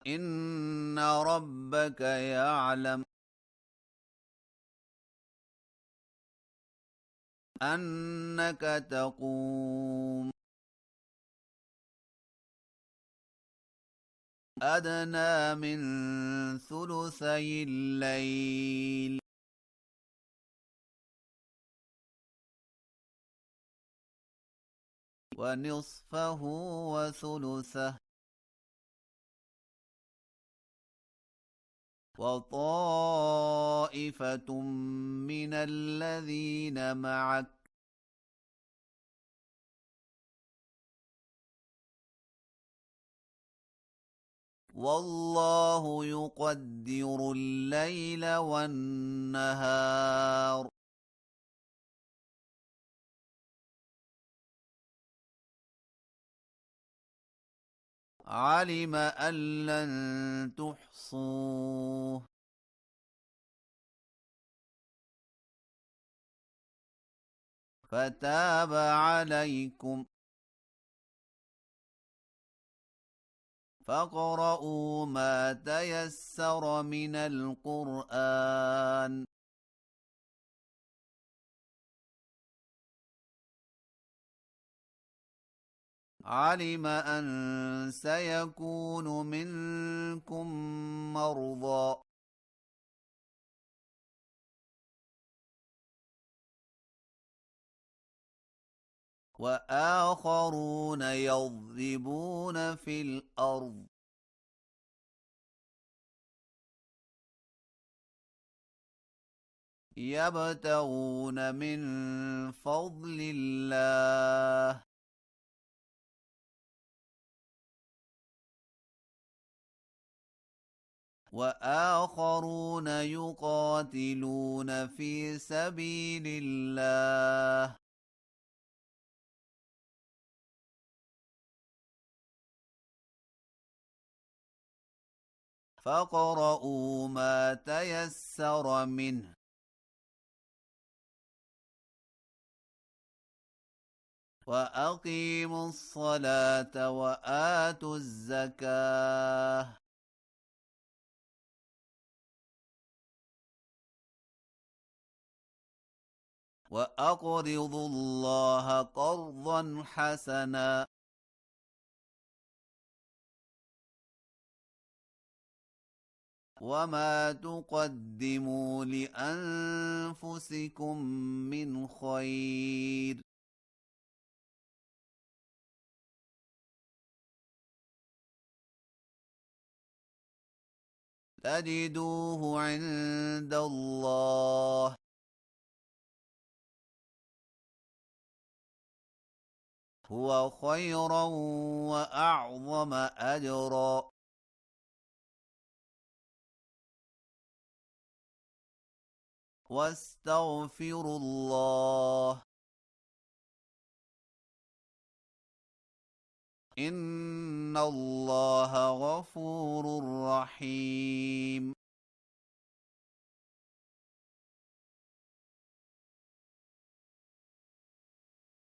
إن ربك يعلم أنك تقوم أدنى من ثلثي الليل ونصفه وثلثه وطائفة من الذين معك والله يقدر الليل والنهار علم أن لن تحصوه فتاب عليكم فاقرؤوا ما تيسر من القرآن علم أن سيكون منكم مرضى وآخرون يضربون في الأرض يبتغون من فضل الله وآخرون يقاتلون في سبيل الله فاقرؤوا ما تيسر منه وأقيموا الصلاة وآتوا الزكاة وأقرضوا الله قرضا حسنا وما تقدموا لأنفسكم من خير تجدوه عند الله هو خيرا وأعظم أجرا واستغفروا الله إن الله غفور رحيم